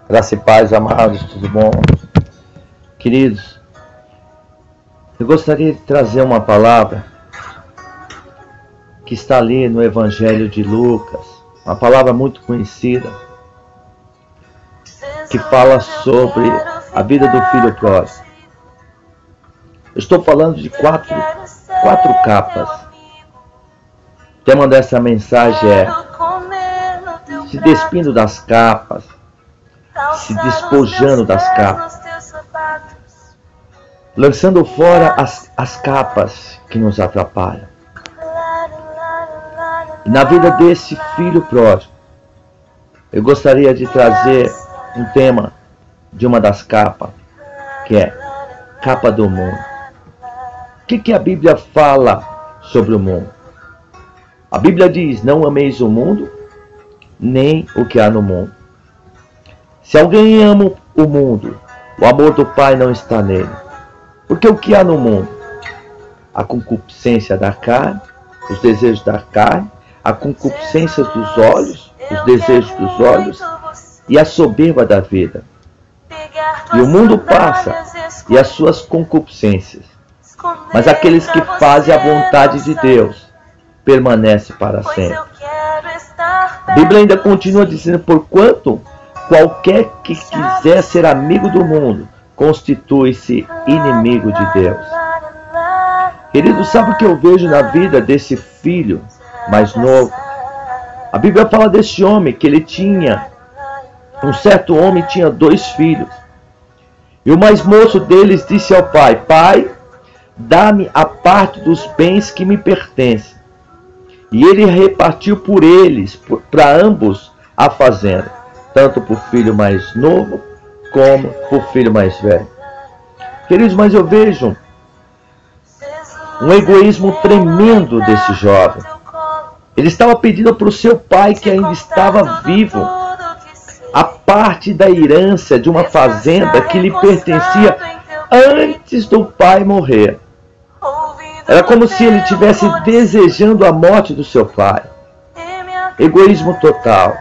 Graça e paz, amados, tudo bom? Queridos, eu gostaria de trazer uma palavra que está ali no Evangelho de Lucas, uma palavra muito conhecida, que fala sobre a vida do filho pródigo. Eu estou falando de quatro capas. O tema dessa mensagem é se despindo das capas, se despojando das capas, lançando fora as capas que nos atrapalham. E na vida desse filho pródigo, eu gostaria de trazer um tema de uma das capas, que é capa do mundo. O que a Bíblia fala sobre o mundo? A Bíblia diz: não ameis o mundo, nem o que há no mundo. Se alguém ama o mundo, o amor do Pai não está nele. Porque o que há no mundo? A concupiscência da carne, os desejos da carne, a concupiscência dos olhos, os desejos dos olhos e a soberba da vida. E o mundo passa e as suas concupiscências. Mas aqueles que fazem a vontade de Deus permanecem para sempre. A Bíblia ainda continua dizendo: porquanto qualquer que quiser ser amigo do mundo constitui-se inimigo de Deus. Querido, sabe o que eu vejo na vida desse filho mais novo? A Bíblia fala desse homem que ele tinha, um certo homem tinha 2 filhos. E o mais moço deles disse ao pai: Pai, dá-me a parte dos bens que me pertencem. E ele repartiu por eles, para ambos, a fazenda, tanto para o filho mais novo, como para o filho mais velho. Queridos, mas eu vejo um egoísmo tremendo desse jovem. Ele estava pedindo para o seu pai, que ainda estava vivo, a parte da herança de uma fazenda que lhe pertencia antes do pai morrer. Era como se ele estivesse desejando a morte do seu pai. Egoísmo total.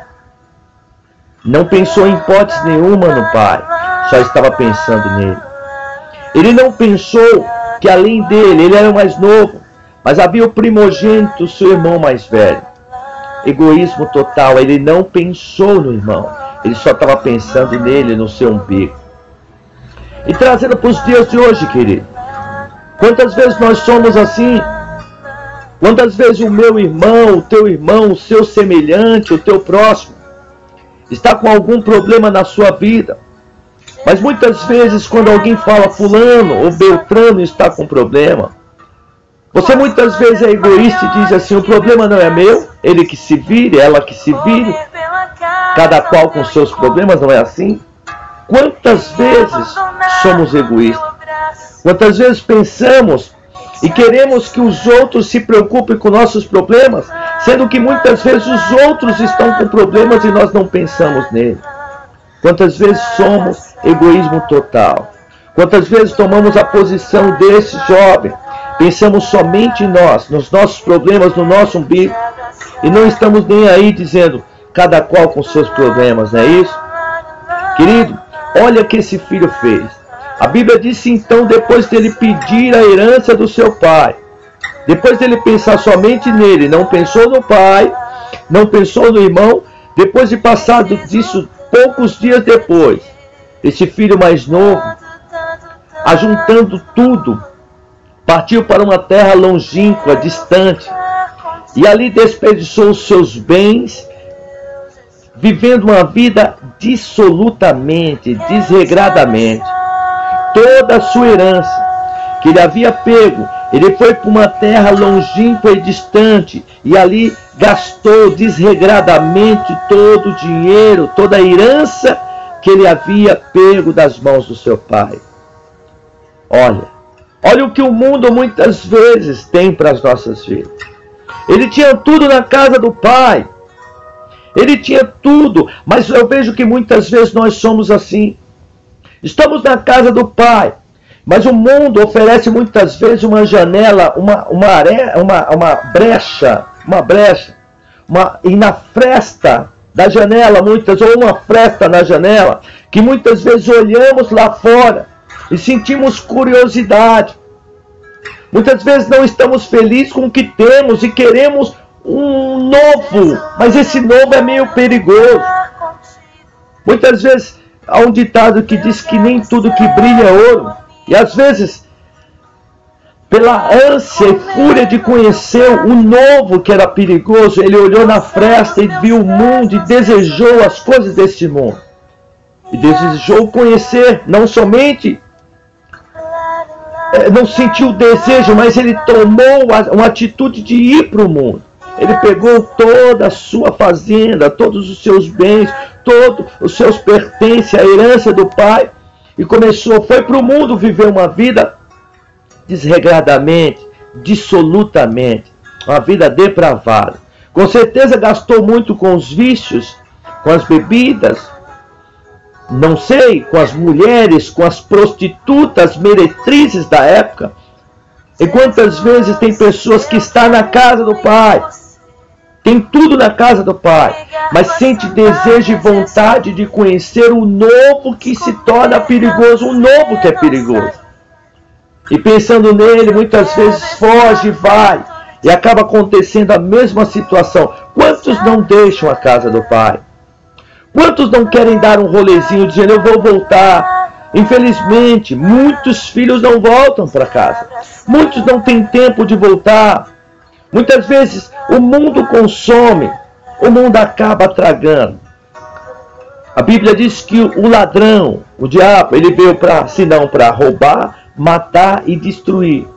Não pensou em hipótese nenhuma no pai, só estava pensando nele. Ele não pensou que além dele, ele era o mais novo, mas havia o primogênito, seu irmão mais velho. Egoísmo total, ele não pensou no irmão, ele só estava pensando nele, no seu umbigo. E trazendo para os dias de hoje, querido, quantas vezes nós somos assim? Quantas vezes o meu irmão, o teu irmão, o seu semelhante, o teu próximo, está com algum problema na sua vida? Mas muitas vezes quando alguém fala fulano ou beltrano está com problema, você muitas vezes é egoísta e diz assim: o problema não é meu, ele que se vire, ela que se vire, cada qual com seus problemas, não é assim? Quantas vezes somos egoístas? Quantas vezes pensamos e queremos que os outros se preocupem com nossos problemas, sendo que muitas vezes os outros estão com problemas e nós não pensamos nele? Quantas vezes somos egoísmo total? Quantas vezes tomamos a posição desse jovem, pensamos somente em nós, nos nossos problemas, no nosso umbigo, e não estamos nem aí dizendo cada qual com seus problemas, não é isso? Querido, olha o que esse filho fez. A Bíblia disse então, depois dele pedir a herança do seu pai, depois dele pensar somente nele, não pensou no pai, não pensou no irmão, depois de passar disso poucos dias depois, esse filho mais novo, ajuntando tudo, partiu para uma terra longínqua, distante, e ali desperdiçou os seus bens, vivendo uma vida dissolutamente, desregradamente. Toda a sua herança que ele havia pego, ele foi para uma terra longínqua e distante, e ali gastou desregradamente todo o dinheiro, toda a herança que ele havia pego das mãos do seu pai. Olha o que o mundo muitas vezes tem para as nossas vidas. Ele tinha tudo na casa do pai, ele tinha tudo, mas eu vejo que muitas vezes nós somos assim. Estamos na casa do pai, mas o mundo oferece muitas vezes uma janela, uma brecha, e na fresta da janela, ou uma fresta na janela, que muitas vezes olhamos lá fora e sentimos curiosidade. Muitas vezes não estamos felizes com o que temos e queremos um novo, mas esse novo é meio perigoso. Muitas vezes há um ditado que diz que nem tudo que brilha é ouro. E às vezes, pela ânsia e fúria de conhecer o novo que era perigoso, ele olhou na fresta e viu o mundo e desejou as coisas deste mundo. E desejou conhecer, não somente não sentiu o desejo, mas ele tomou uma atitude de ir para o mundo. Ele pegou toda a sua fazenda, todos os seus bens, todos os seus pertences, a herança do pai, e foi para o mundo viver uma vida desregradamente, dissolutamente, uma vida depravada. Com certeza gastou muito com os vícios, com as bebidas, não sei, com as mulheres, com as prostitutas, meretrizes da época. E quantas vezes tem pessoas que estão na casa do pai, tem tudo na casa do pai, mas sente desejo e vontade de conhecer o novo que se torna perigoso, o novo que é perigoso. E pensando nele, muitas vezes foge e vai, e acaba acontecendo a mesma situação. Quantos não deixam a casa do pai? Quantos não querem dar um rolezinho dizendo, eu vou voltar? Infelizmente, muitos filhos não voltam para casa. Muitos não têm tempo de voltar. Muitas vezes o mundo consome, o mundo acaba tragando. A Bíblia diz que o ladrão, o diabo, ele veio senão para roubar, matar e destruir.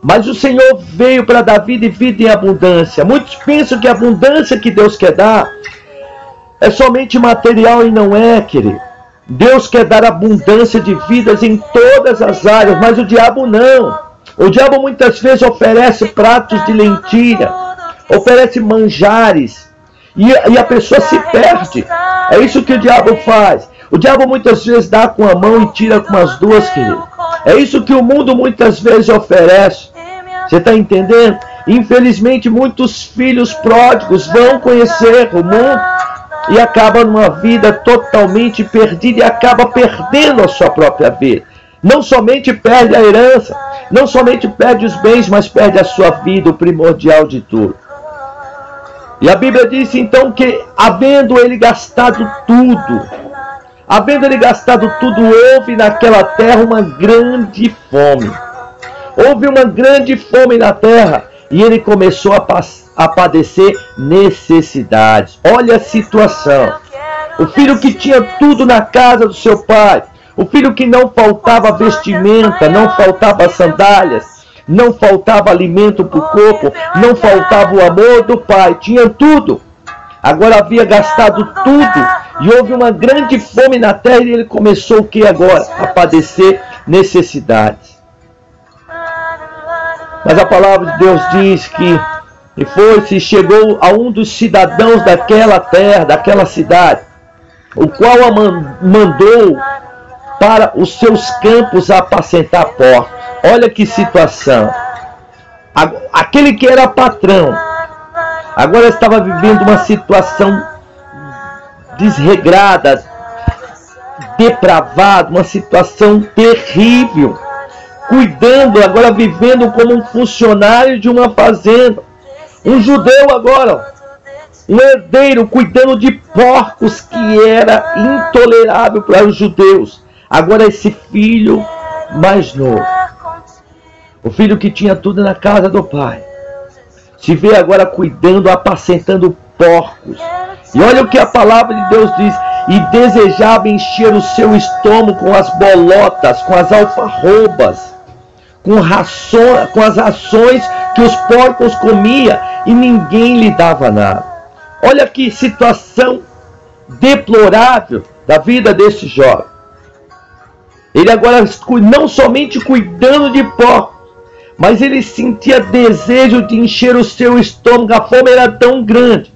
Mas o Senhor veio para dar vida e vida em abundância. Muitos pensam que a abundância que Deus quer dar é somente material e não é, querido. Deus quer dar abundância de vidas em todas as áreas, mas o diabo não. O diabo muitas vezes oferece pratos de lentilha, oferece manjares, e a pessoa se perde. É isso que o diabo faz. O diabo muitas vezes dá com a mão e tira com as duas, querido. É isso que o mundo muitas vezes oferece. Você está entendendo? Infelizmente, muitos filhos pródigos vão conhecer o mundo e acabam numa vida totalmente perdida e acaba perdendo a sua própria vida. Não somente perde a herança, não somente perde os bens, mas perde a sua vida, o primordial de tudo. E a Bíblia diz então que, havendo ele gastado tudo, houve naquela terra uma grande fome. Houve uma grande fome na terra e ele começou a padecer necessidades. Olha a situação. O filho que tinha tudo na casa do seu pai, o filho que não faltava vestimenta, não faltava sandálias, não faltava alimento para o corpo, não faltava o amor do pai, tinha tudo. Agora havia gastado tudo e houve uma grande fome na terra e ele começou o que agora? A padecer necessidades. Mas a palavra de Deus diz que e chegou a um dos cidadãos daquela terra, daquela cidade, o qual a mandou para os seus campos apacentar porcos. Olha que situação. Aquele que era patrão, agora estava vivendo uma situação desregrada, depravada, uma situação terrível. Cuidando, agora vivendo como um funcionário de uma fazenda. Um judeu agora, um herdeiro cuidando de porcos, que era intolerável para os judeus. Agora esse filho mais novo, o filho que tinha tudo na casa do pai, se vê agora cuidando, apacentando porcos. E olha o que a palavra de Deus diz: e desejava encher o seu estômago com as bolotas, com as alfarrobas, com as rações que os porcos comiam, e ninguém lhe dava nada. Olha que situação deplorável da vida desse jovem. Ele agora não somente cuidando de porcos, mas ele sentia desejo de encher o seu estômago. A fome era tão grande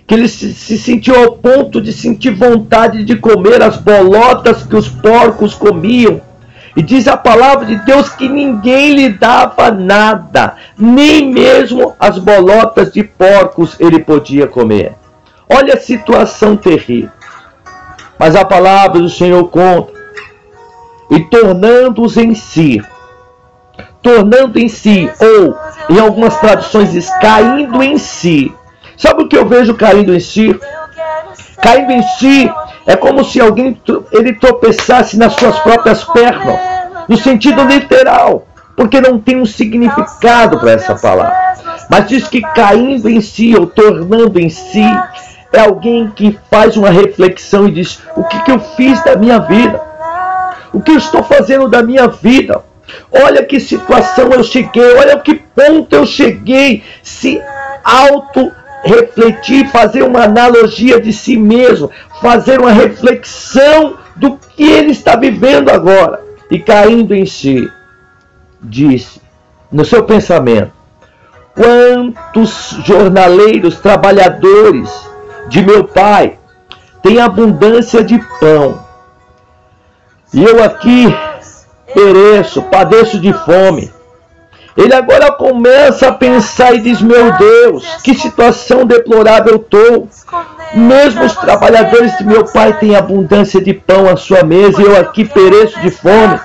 que ele se sentiu ao ponto de sentir vontade de comer as bolotas que os porcos comiam. E diz a palavra de Deus que ninguém lhe dava nada, nem mesmo as bolotas de porcos ele podia comer. Olha a situação terrível. Mas a palavra do Senhor conta. E tornando-os em si. Tornando em si. Ou, em algumas traduções diz, caindo em si. Sabe o que eu vejo caindo em si? Caindo em si é como se alguém ele tropeçasse nas suas próprias pernas. No sentido literal. Porque não tem um significado para essa palavra. Mas diz que caindo em si, ou tornando em si, é alguém que faz uma reflexão e diz, o que eu fiz da minha vida? O que eu estou fazendo da minha vida? Olha que situação eu cheguei, olha que ponto eu cheguei. Se auto-refletir, fazer uma analogia de si mesmo, fazer uma reflexão do que ele está vivendo agora. E caindo em si, disse, no seu pensamento, quantos jornaleiros, trabalhadores de meu pai têm abundância de pão, e eu aqui pereço, padeço de fome. Ele agora começa a pensar e diz, meu Deus, que situação deplorável eu estou. Mesmo os trabalhadores de meu pai têm abundância de pão à sua mesa, e eu aqui pereço de fome.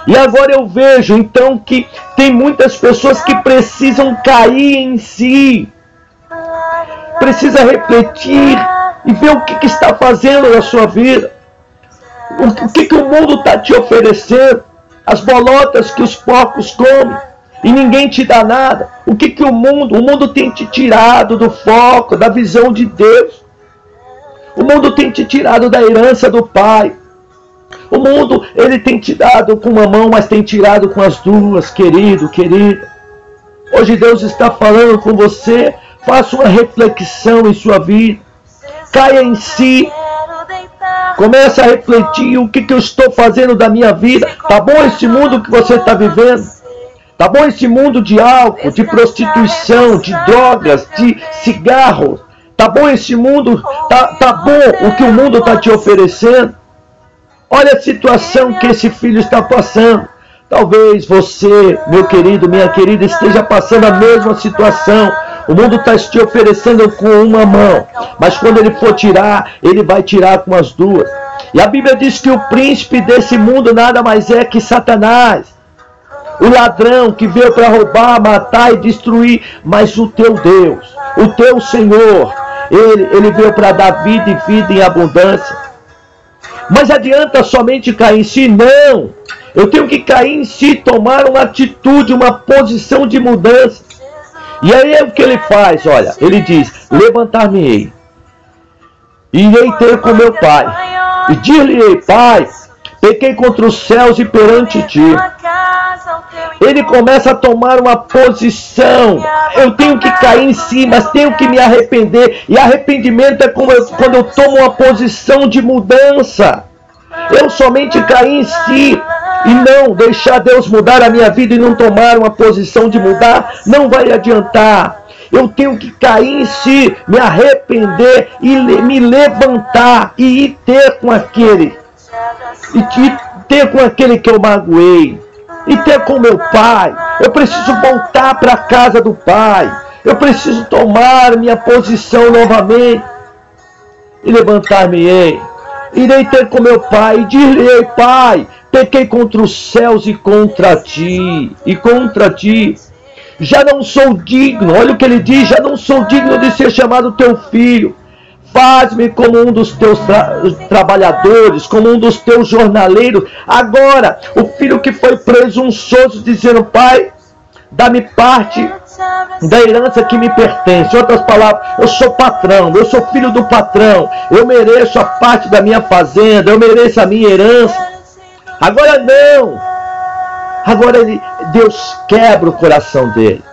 E agora eu vejo, então, que tem muitas pessoas que precisam cair em si. Precisa refletir e ver o que está fazendo na sua vida. O que o mundo está te oferecendo. As bolotas que os porcos comem e ninguém te dá nada. O que o mundo tem te tirado do foco, da visão de Deus. O mundo tem te tirado da herança do Pai. O mundo, ele tem te dado com uma mão, mas tem tirado com as duas, querido, querida. Hoje Deus está falando com você. Faça uma reflexão em sua vida. Caia em si. Comece a refletir o que eu estou fazendo da minha vida. Tá bom esse mundo que você está vivendo? Tá bom esse mundo de álcool, de prostituição, de drogas, de cigarros? Tá bom esse mundo? Tá bom o que o mundo está te oferecendo? Olha a situação que esse filho está passando. Talvez você, meu querido, minha querida, esteja passando a mesma situação. O mundo está te oferecendo com uma mão, mas quando ele for tirar, ele vai tirar com as duas. E a Bíblia diz que o príncipe desse mundo nada mais é que Satanás. O ladrão que veio para roubar, matar e destruir. Mas o teu Deus, o teu Senhor, ele veio para dar vida e vida em abundância. Mas adianta somente cair em si? Não! Eu tenho que cair em si, tomar uma atitude, uma posição de mudança. E aí é o que ele faz, olha, ele diz, levantar-me-ei, irei ter com meu pai, e dir-lhe-ei, Pai, pequei contra os céus e perante ti. Ele começa a tomar uma posição. Eu tenho que cair em si, mas tenho que me arrepender. E arrependimento é quando eu tomo uma posição de mudança. Eu somente cair em si e não deixar Deus mudar a minha vida e não tomar uma posição de mudar, não vai adiantar. Eu tenho que cair em si, me arrepender e me levantar e ir ter com aquele. E ter com aquele que eu magoei. E ter com meu pai. Eu preciso voltar para a casa do pai. Eu preciso tomar minha posição novamente. E levantar-me-ei. Irei ter com meu pai e dir-lhe-ei, Pai, pequei contra os céus e contra ti. E contra ti. Já não sou digno. Olha o que ele diz. Já não sou digno de ser chamado teu filho. Faz-me como um dos teus trabalhadores, como um dos teus jornaleiros. Agora, o filho que foi presunçoso, dizendo, Pai, dá-me parte da herança que me pertence. Em outras palavras, eu sou patrão, eu sou filho do patrão. Eu mereço a parte da minha fazenda, eu mereço a minha herança. Agora não. Agora Deus quebra o coração dele.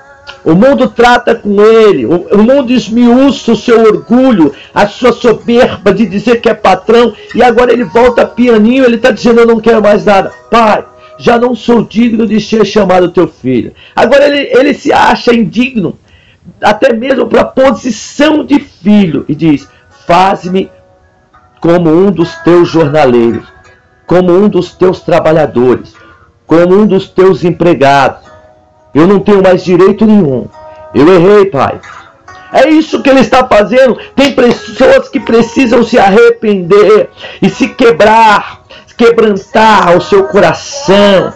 O mundo trata com ele, o mundo esmiuça o seu orgulho, a sua soberba de dizer que é patrão, e agora ele volta pianinho, ele está dizendo, eu não quero mais nada. Pai, já não sou digno de ser chamado teu filho. Agora ele se acha indigno, até mesmo para a posição de filho, e diz, faz-me como um dos teus jornaleiros, como um dos teus trabalhadores, como um dos teus empregados. Eu não tenho mais direito nenhum. Eu errei, Pai. É isso que ele está fazendo. Tem pessoas que precisam se arrepender e se quebrantar o seu coração.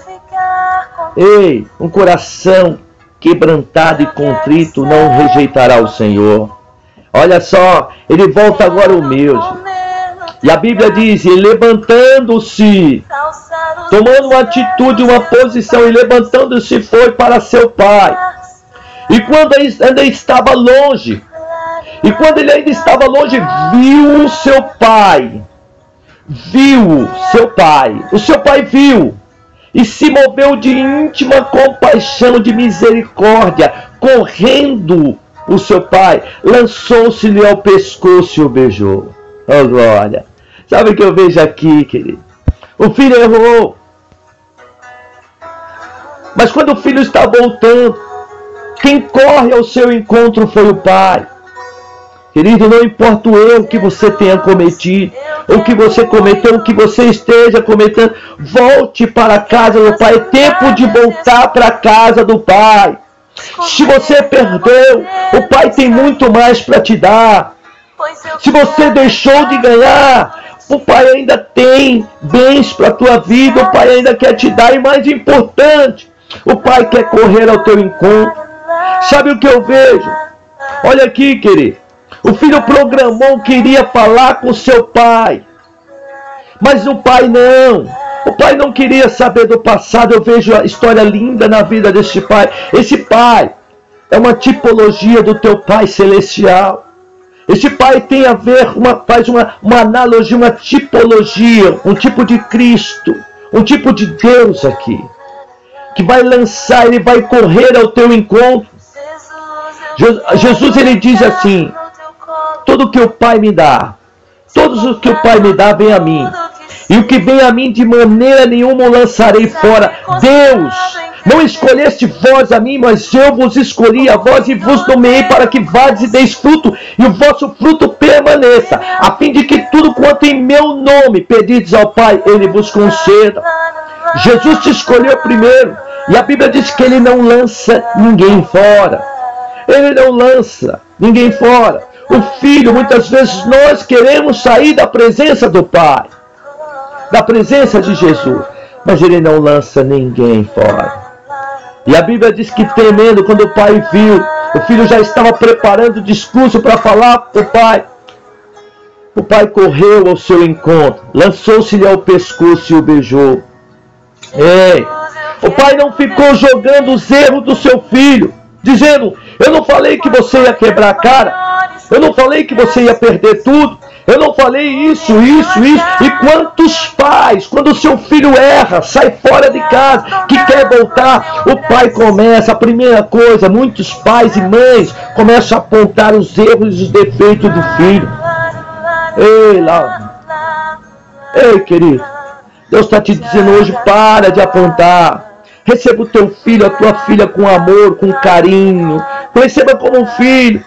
Ei, um coração quebrantado e contrito não rejeitará o Senhor. Olha só, ele volta agora humilde. E a Bíblia diz, e levantando-se, tomando uma atitude, uma posição, e levantando-se foi para seu pai. E quando ainda estava longe, viu o seu pai. O seu pai viu. E se moveu de íntima compaixão, de misericórdia. Correndo o seu pai, lançou-se-lhe ao pescoço e o beijou. Oh, glória! Sabe o que eu vejo aqui, querido? O filho errou. Mas quando o filho está voltando, quem corre ao seu encontro foi o pai. Querido, não importa o erro que você tenha cometido, ou que você cometeu, ou que você esteja cometendo, volte para a casa do pai. É tempo de voltar para a casa do pai. Se você perdeu, o pai tem muito mais para te dar. Se você deixou de ganhar, o pai ainda tem bens para a tua vida, o pai ainda quer te dar. E mais importante, o pai quer correr ao teu encontro. Sabe o que eu vejo? Olha aqui, querido. O filho programou que iria falar com seu pai. Mas o pai não. O pai não queria saber do passado. Eu vejo a história linda na vida desse pai. Esse pai é uma tipologia do teu pai celestial. Esse pai tem a ver, faz uma analogia, uma tipologia, um tipo de Cristo, um tipo de Deus aqui. Que vai lançar, ele vai correr ao teu encontro. Jesus, ele diz assim, tudo que o pai me dá, todos os que o pai me dá, vem a mim. E o que vem a mim, de maneira nenhuma o lançarei fora. Deus, não escolheste vós a mim, mas eu vos escolhi a vós e vos nomeei para que vades e deis fruto, e o vosso fruto permaneça, a fim de que tudo quanto em meu nome pedides ao Pai, ele vos conceda. Jesus te escolheu primeiro, e a Bíblia diz que ele não lança ninguém fora. Ele não lança ninguém fora. O filho, muitas vezes nós queremos sair da presença do Pai, da presença de Jesus, mas ele não lança ninguém fora. E a Bíblia diz que, temendo, quando o pai viu, o filho já estava preparando o discurso para falar para o pai. O pai correu ao seu encontro, lançou-se-lhe ao pescoço e o beijou. Ei, o pai não ficou jogando os erros do seu filho, dizendo, eu não falei que você ia quebrar a cara, eu não falei que você ia perder tudo, eu não falei isso. E quantos pais, quando o seu filho erra, sai fora de casa, que quer voltar, o pai começa, a primeira coisa, muitos pais e mães começam a apontar os erros e os defeitos do filho. Ei, querido, Deus está te dizendo hoje, para de apontar. Receba o teu filho, a tua filha com amor, com carinho. Receba como um filho.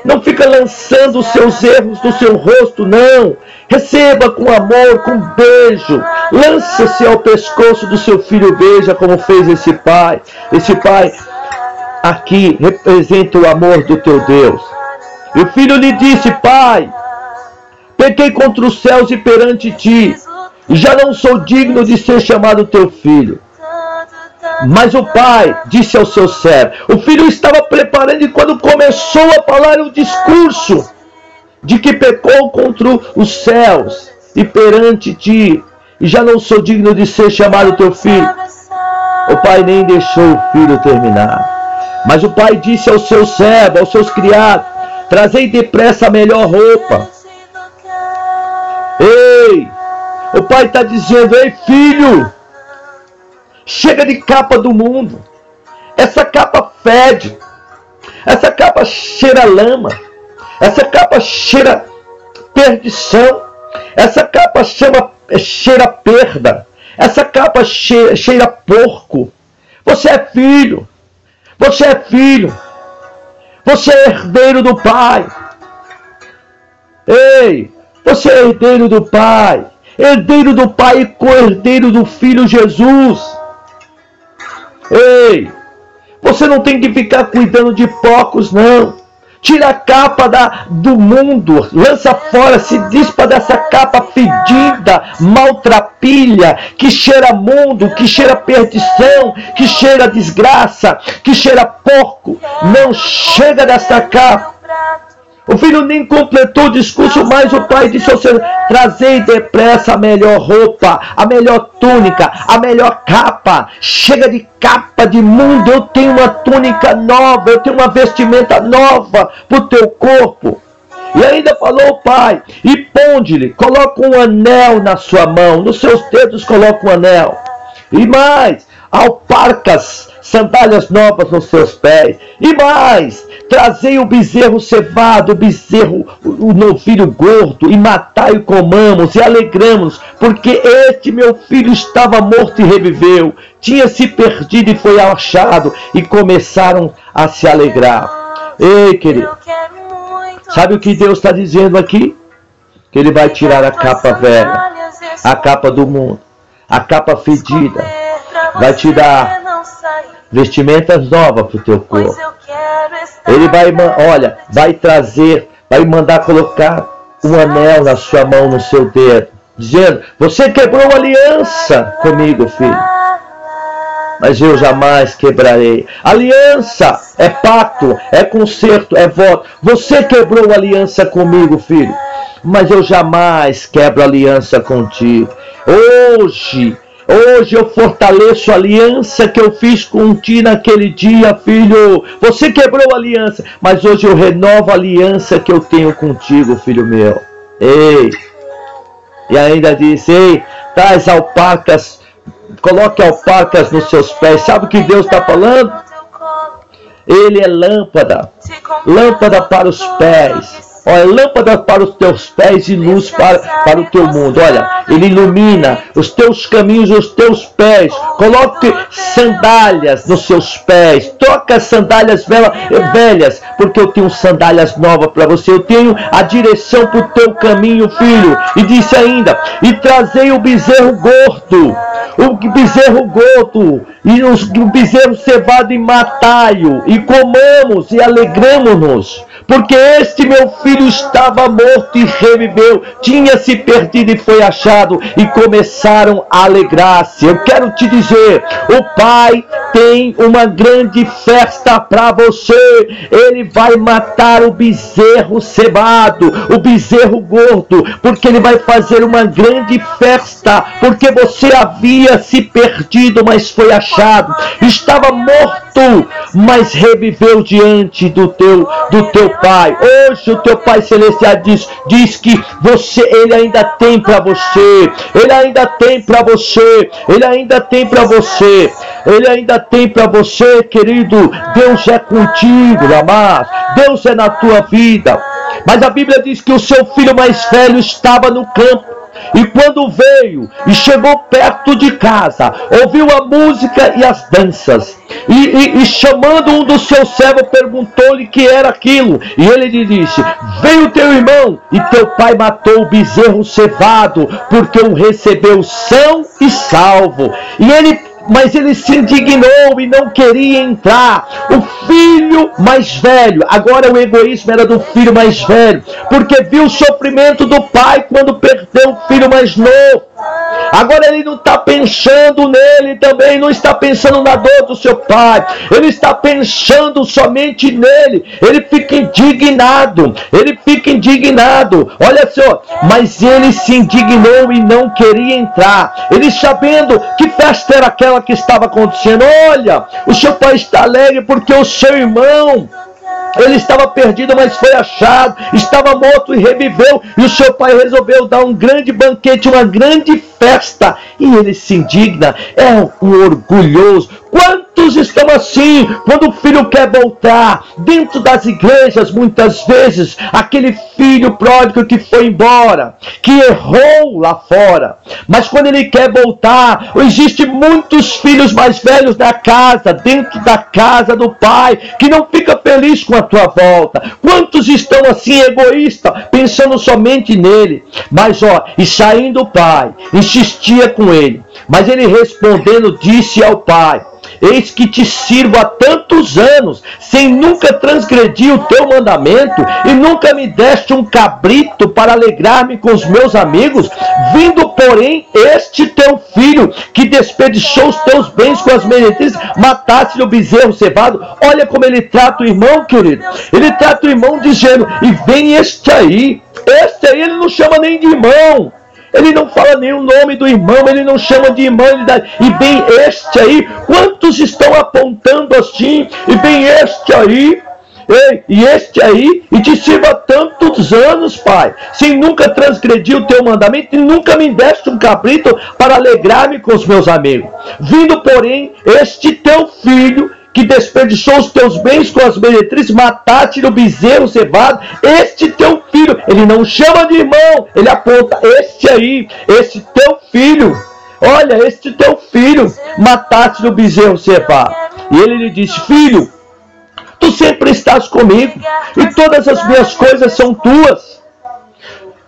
Não fica lançando os seus erros no seu rosto, não. Receba com amor, com beijo. Lança-se ao pescoço do seu filho, veja como fez esse pai. Esse pai aqui representa o amor do teu Deus. E o filho lhe disse, pai, pequei contra os céus e perante ti, e já não sou digno de ser chamado teu filho. Mas o pai disse ao seu servo, o filho estava preparando e quando começou a falar o discurso de que pecou contra os céus e perante ti, e já não sou digno de ser chamado teu filho, o pai nem deixou o filho terminar. Mas o pai disse ao seu servo, aos seus criados, trazei depressa a melhor roupa. Ei, o pai está dizendo, ei filho, chega de capa do mundo. Essa capa fede. Essa capa cheira lama. Essa capa cheira perdição. Essa capa cheira perda. Essa capa cheira porco. Você é filho. Você é filho. Você é herdeiro do Pai. Ei, você é herdeiro do Pai. Herdeiro do Pai e co-herdeiro do Filho Jesus. Ei, você não tem que ficar cuidando de porcos, não. Tira a capa do mundo, lança fora, se dispa dessa capa fedida, maltrapilha, que cheira mundo, que cheira perdição, que cheira desgraça, que cheira porco. Não chega dessa capa. O filho nem completou o discurso, mas o pai disse ao Senhor: trazei depressa a melhor roupa, a melhor túnica, a melhor capa. Chega de capa de mundo, eu tenho uma túnica nova, eu tenho uma vestimenta nova para o teu corpo. E ainda falou o pai: e ponde-lhe, coloca um anel na sua mão, nos seus dedos coloca um anel. E mais, alparcas, sandálias novas nos seus pés. E mais, trazei o bezerro cevado, o novilho gordo, e matai e comamos e alegramos, porque este meu filho estava morto e reviveu, tinha se perdido e foi achado, e começaram a se alegrar. Ei, querido, sabe o que Deus está dizendo aqui? Que Ele vai tirar a capa velha, a capa do mundo, a capa fedida, vai te dar vestimentas novas para o teu corpo. Ele vai mandar colocar um anel na sua mão, no seu dedo, dizendo: você quebrou a aliança comigo, filho, mas eu jamais quebrarei. Aliança é pacto, é concerto, é voto. Você quebrou a aliança comigo, filho, mas eu jamais quebro aliança contigo. Hoje eu fortaleço a aliança que eu fiz contigo naquele dia, filho. Você quebrou a aliança, mas hoje eu renovo a aliança que eu tenho contigo, filho meu. Ei! E ainda diz: ei, traz alpacas, coloque alpacas nos seus pés. Sabe o que Deus está falando? Ele é lâmpada para os pés. Olha, lâmpada para os teus pés e luz para o teu mundo. Olha, Ele ilumina os teus caminhos, os teus pés. Coloque sandálias nos seus pés. Troca as sandálias velhas, porque eu tenho sandálias novas para você. Eu tenho a direção para o teu caminho, filho. E disse ainda: e trazei o bezerro gordo. O bezerro gordo e o bezerro cevado, e matai-o, e comamos e alegramo-nos, porque este meu filho estava morto e reviveu, tinha se perdido e foi achado, e começaram a alegrar-se. Eu quero te dizer, o Pai tem uma grande festa para você. Ele vai matar o bezerro cevado, o bezerro gordo, porque Ele vai fazer uma grande festa, porque você havia se perdido, mas foi achado, estava morto, mas reviveu diante do teu Pai. Hoje o teu Pai Celestial diz que Ele ainda tem para você, Ele ainda tem para você, Ele ainda tem para você, Ele ainda tem para você, querido. Deus é contigo, amado, Deus é na tua vida. Mas a Bíblia diz que o seu filho mais velho estava no campo. E quando veio e chegou perto de casa, ouviu a música e as danças, e chamando um dos seus servos, perguntou-lhe que era aquilo. E ele lhe disse: veio teu irmão, e teu pai matou o bezerro cevado, porque o recebeu são e salvo. Mas ele se indignou e não queria entrar. O filho mais velho, agora o egoísmo era do filho mais velho, porque viu o sofrimento do pai quando perdeu o filho mais novo. Agora ele não está pensando nele também, não está pensando na dor do seu pai, ele está pensando somente nele. Ele fica indignado, olha só, mas ele se indignou e não queria entrar. Ele, sabendo que festa era aquela que estava acontecendo, olha, o seu pai está alegre porque o seu irmão, ele estava perdido, mas foi achado, estava morto e reviveu, e o seu pai resolveu dar um grande banquete, uma grande festa, e ele se indigna, é um orgulhoso. Quantos estão assim, quando o filho quer voltar? Dentro das igrejas, muitas vezes, aquele filho pródigo que foi embora, que errou lá fora, mas quando ele quer voltar, existem muitos filhos mais velhos na casa, dentro da casa do pai, que não fica feliz com a tua volta. Quantos estão assim, egoístas, pensando somente nele? Mas e saindo o pai, insistia com ele, Mas ele respondendo disse ao pai: eis que te sirvo há tantos anos, sem nunca transgredir o teu mandamento, e nunca me deste um cabrito para alegrar-me com os meus amigos. Vindo, porém, este teu filho, que desperdiçou os teus bens com as meretrizes, mataste-lhe o bezerro cevado. Olha como ele trata o irmão, querido. Ele trata o irmão dizendo: e vem este aí. Este aí ele não chama nem de irmão. Ele não fala nem o nome do irmão, ele não chama de irmão, ele dá, e bem este aí. Quantos estão apontando assim? E bem este aí, e este aí, e te sirvo há tantos anos, pai, sem nunca transgredir o teu mandamento, e nunca me deste um cabrito para alegrar-me com os meus amigos. Vindo, porém, este teu filho, que desperdiçou os teus bens com as meretrizes, mataste-lhe o bezerro cevado, este teu filho, ele não chama de irmão, ele aponta: este aí, este teu filho, olha, este teu filho, mataste-lhe o bezerro cevado. E ele lhe disse: filho, tu sempre estás comigo, e todas as minhas coisas são tuas.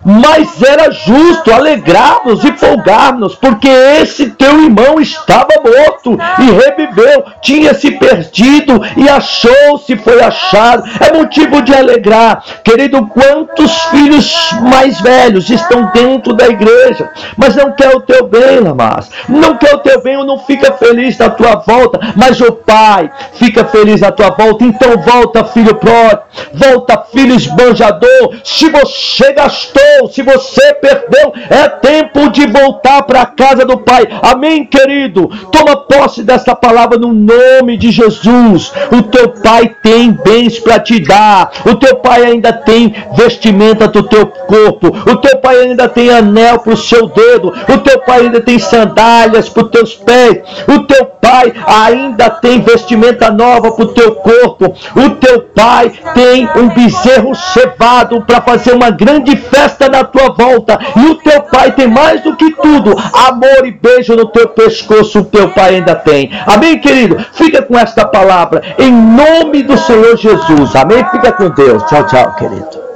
Mas era justo alegrar-nos e folgar-nos, porque esse teu irmão estava morto e reviveu, tinha se perdido e achou-se, foi achado. É motivo de alegrar, querido. Quantos filhos mais velhos estão dentro da igreja, mas não quer o teu bem, Lamas, não quer o teu bem, ou não fica feliz na tua volta, mas o pai fica feliz na tua volta. Então volta, filho pródigo, volta, filho esbanjador. Se você gastou, se você perdeu, é tempo de voltar para a casa do Pai. Amém, querido? Toma posse desta palavra no nome de Jesus. O teu Pai tem bens para te dar. O teu Pai ainda tem vestimenta do teu corpo. O teu Pai ainda tem anel para o seu dedo. O teu Pai ainda tem sandálias para os teus pés. O teu Pai ainda tem vestimenta nova para o teu corpo. O teu Pai tem um bezerro cevado para fazer uma grande festa na tua volta. E o teu Pai tem mais do que tudo: amor e beijo no teu pescoço. O teu Pai ainda tem. Amém, querido? Fica com esta palavra em nome do Senhor Jesus. Amém? Fica com Deus. Tchau, tchau, querido.